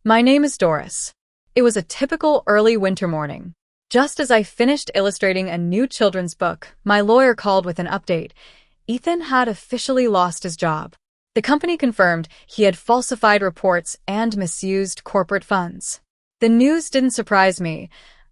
My name is Doris. It was a typical early winter morning. Just as I finished illustrating a new children's book, my lawyer called with an update. Ethan had officially lost his job. The company confirmed he had falsified reports and misused corporate funds. The news didn't surprise me.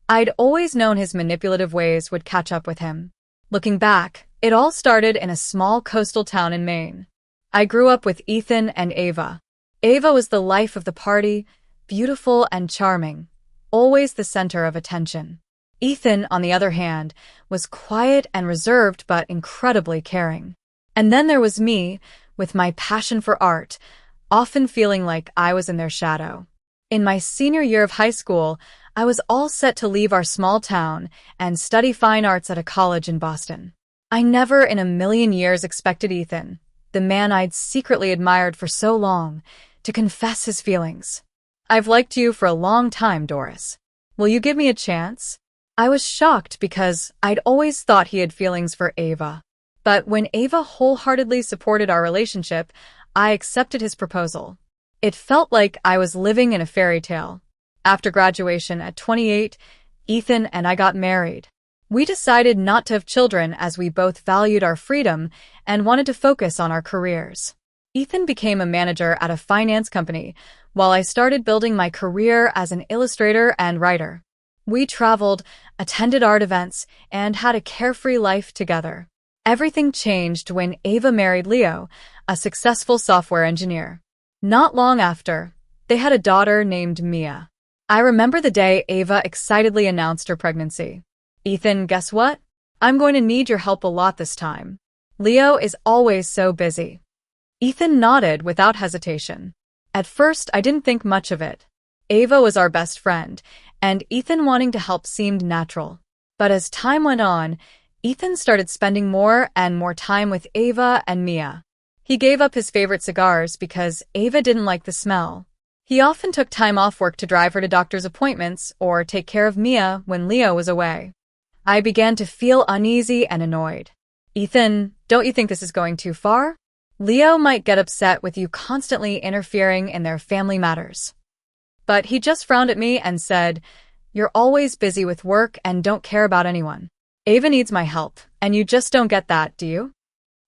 I'd always known his manipulative ways would catch up with him. Looking back, it all started in a small coastal town in Maine. I grew up with Ethan and Ava. Ava was the life of the party, beautiful and charming, always the center of attention. Ethan, on the other hand, was quiet and reserved but incredibly caring. And then there was me, with my passion for art, often feeling like I was in their shadow. In my senior year of high school, I was all set to leave our small town and study fine arts at a college in Boston. I never in a million years expected Ethan, the man I'd secretly admired for so long, to confess his feelings. "I've liked you for a long time, Doris. Will you give me a chance?" I was shocked because I'd always thought he had feelings for Ava. But when Ava wholeheartedly supported our relationship, I accepted his proposal. It felt like I was living in a fairy tale. After graduation at 28, Ethan and I got married. We decided not to have children as we both valued our freedom and wanted to focus on our careers. Ethan became a manager at a finance company, while I started building my career as an illustrator and writer. We traveled, attended art events, and had a carefree life together. Everything changed when Ava married Leo, a successful software engineer. Not long after, they had a daughter named Mia. I remember the day Ava excitedly announced her pregnancy. "Ethan, guess what? I'm going to need your help a lot this time. Leo is always so busy." Ethan nodded without hesitation. At first, I didn't think much of it. Ava was our best friend, and Ethan wanting to help seemed natural. But as time went on, Ethan started spending more and more time with Ava and Mia. He gave up his favorite cigars because Ava didn't like the smell. He often took time off work to drive her to doctor's appointments or take care of Mia when Leo was away. I began to feel uneasy and annoyed. "Ethan, don't you think this is going too far? Leo might get upset with you constantly interfering in their family matters." But he just frowned at me and said, "You're always busy with work and don't care about anyone. Ava needs my help, and you just don't get that, do you?"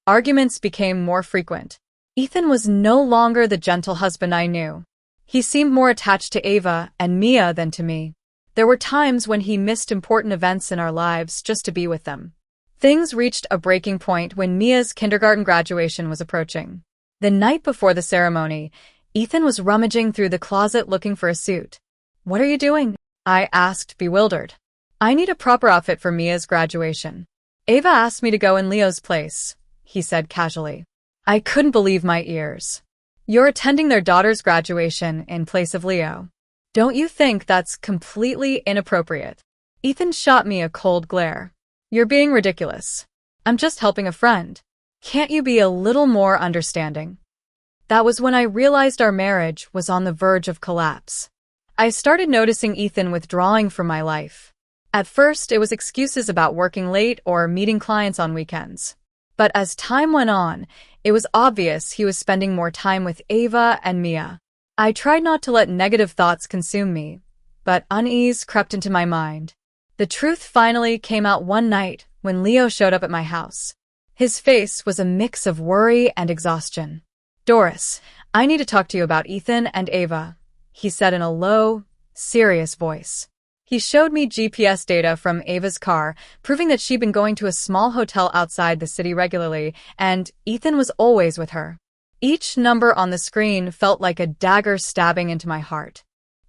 Arguments became more frequent. Ethan was no longer the gentle husband I knew. He seemed more attached to Ava and Mia than to me. There were times when he missed important events in our lives just to be with them. Things reached a breaking point when Mia's kindergarten graduation was approaching. The night before the ceremony, Ethan was rummaging through the closet looking for a suit. "What are you doing?" I asked, bewildered. "I need a proper outfit for Mia's graduation. Ava asked me to go in Leo's place," he said casually. I couldn't believe my ears. "You're attending their daughter's graduation in place of Leo. Don't you think that's completely inappropriate?" Ethan shot me a cold glare. "You're being ridiculous. I'm just helping a friend. Can't you be a little more understanding?" That was when I realized our marriage was on the verge of collapse. I started noticing Ethan withdrawing from my life. At first, it was excuses about working late or meeting clients on weekends. But as time went on, it was obvious he was spending more time with Ava and Mia. I tried not to let negative thoughts consume me, but unease crept into my mind. The truth finally came out one night when Leo showed up at my house. His face was a mix of worry and exhaustion. "Doris, I need to talk to you about Ethan and Ava," he said in a low, serious voice. He showed me GPS data from Ava's car, proving that she'd been going to a small hotel outside the city regularly, and Ethan was always with her. Each number on the screen felt like a dagger stabbing into my heart.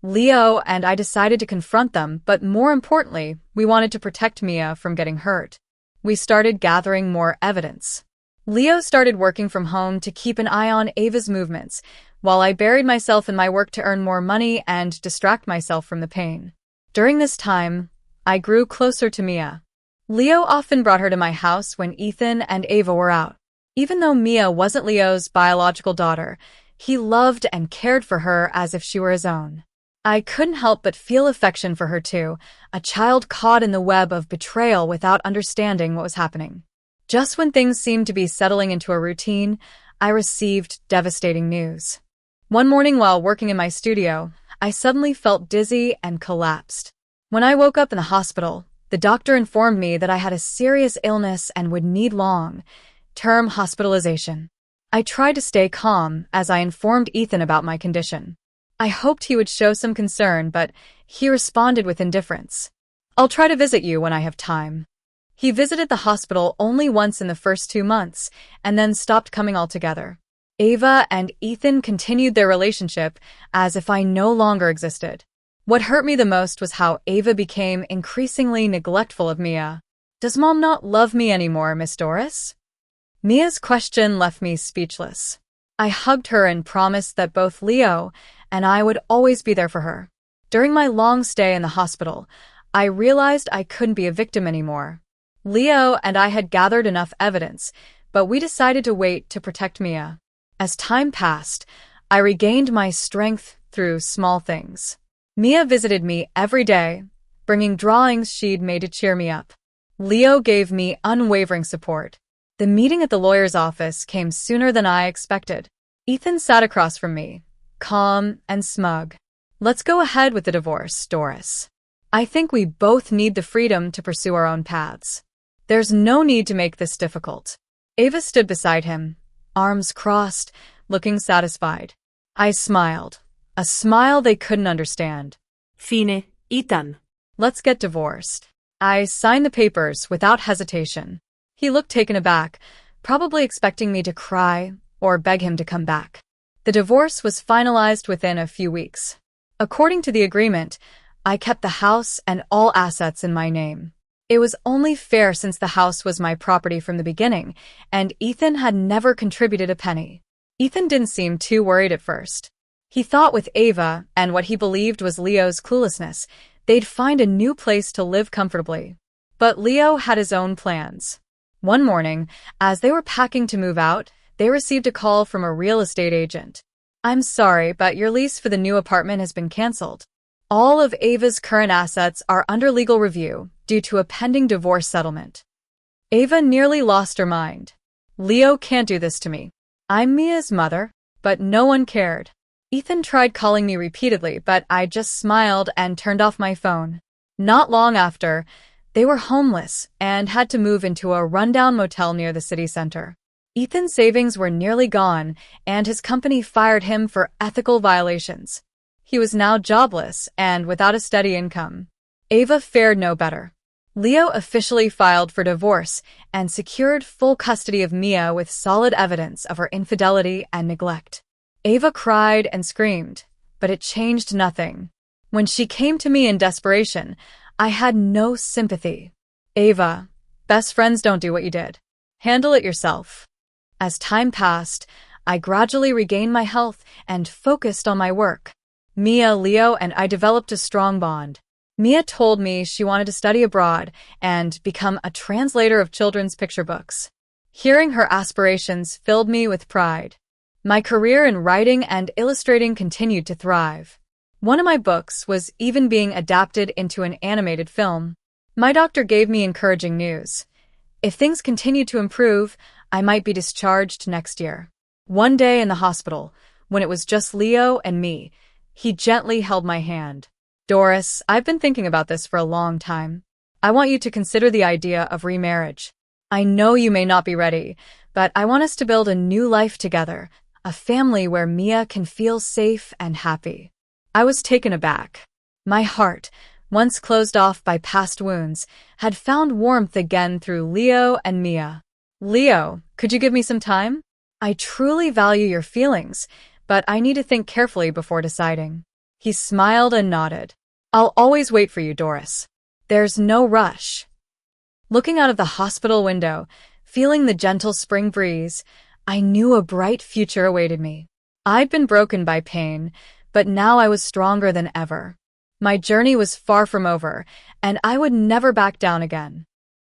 Leo and I decided to confront them, but more importantly, we wanted to protect Mia from getting hurt. We started gathering more evidence. Leo started working from home to keep an eye on Ava's movements, while I buried myself in my work to earn more money and distract myself from the pain. During this time, I grew closer to Mia. Leo often brought her to my house when Ethan and Ava were out. Even though Mia wasn't Leo's biological daughter, he loved and cared for her as if she were his own. I couldn't help but feel affection for her too, a child caught in the web of betrayal without understanding what was happening. Just when things seemed to be settling into a routine, I received devastating news. One morning while working in my studio, I suddenly felt dizzy and collapsed. When I woke up in the hospital, the doctor informed me that I had a serious illness and would need long-term hospitalization. I tried to stay calm as I informed Ethan about my condition. I hoped he would show some concern, but he responded with indifference. "I'll try to visit you when I have time." He visited the hospital only once in the first 2 months and then stopped coming altogether. Ava and Ethan continued their relationship as if I no longer existed. What hurt me the most was how Ava became increasingly neglectful of Mia. "Does Mom not love me anymore, Miss Doris?" Mia's question left me speechless. I hugged her and promised that both Leo and I would always be there for her. During my long stay in the hospital, I realized I couldn't be a victim anymore. Leo and I had gathered enough evidence, but we decided to wait to protect Mia. As time passed, I regained my strength through small things. Mia visited me every day, bringing drawings she'd made to cheer me up. Leo gave me unwavering support. The meeting at the lawyer's office came sooner than I expected. Ethan sat across from me, calm and smug. "Let's go ahead with the divorce, Doris. I think we both need the freedom to pursue our own paths. There's no need to make this difficult." Ava stood beside him, arms crossed, looking satisfied. I smiled, a smile they couldn't understand. "Fine, Ethan. "Let's get divorced." I signed the papers without hesitation. He looked taken aback, probably expecting me to cry or beg him to come back. The divorce was finalized within a few weeks. According to the agreement, I kept the house and all assets in my name. It was only fair since the house was my property from the beginning, and Ethan had never contributed a penny. Ethan didn't seem too worried at first. He thought with Ava and what he believed was Leo's cluelessness, they'd find a new place to live comfortably. But Leo had his own plans. One morning, as they were packing to move out, they received a call from a real estate agent. "I'm sorry, but your lease for the new apartment has been canceled. All of Ava's current assets are under legal review due to a pending divorce settlement." Ava nearly lost her mind. "Leo can't do this to me. I'm Mia's mother," but no one cared. Ethan tried calling me repeatedly, but I just smiled and turned off my phone. Not long after, they were homeless and had to move into a rundown motel near the city center. Ethan's savings were nearly gone, and his company fired him for ethical violations. He was now jobless and without a steady income. Ava fared no better. Leo officially filed for divorce and secured full custody of Mia with solid evidence of her infidelity and neglect. Ava cried and screamed, but it changed nothing. When she came to me in desperation, I had no sympathy. "Ava, best friends don't do what you did. Handle it yourself." As time passed, I gradually regained my health and focused on my work. Mia, Leo, and I developed a strong bond. Mia told me she wanted to study abroad and become a translator of children's picture books. Hearing her aspirations filled me with pride. My career in writing and illustrating continued to thrive. One of my books was even being adapted into an animated film. My doctor gave me encouraging news. If things continued to improve, I might be discharged next year. One day in the hospital, when it was just Leo and me, he gently held my hand. "Doris, I've been thinking about this for a long time. I want you to consider the idea of remarriage. I know you may not be ready, but I want us to build a new life together, a family where Mia can feel safe and happy." I was taken aback. My heart, once closed off by past wounds, had found warmth again through Leo and Mia. "Leo, could you give me some time? I truly value your feelings, but I need to think carefully before deciding." He smiled and nodded. "I'll always wait for you, Doris. There's no rush." Looking out of the hospital window, feeling the gentle spring breeze, I knew a bright future awaited me. I'd been broken by pain, but now I was stronger than ever. My journey was far from over, and I would never back down again.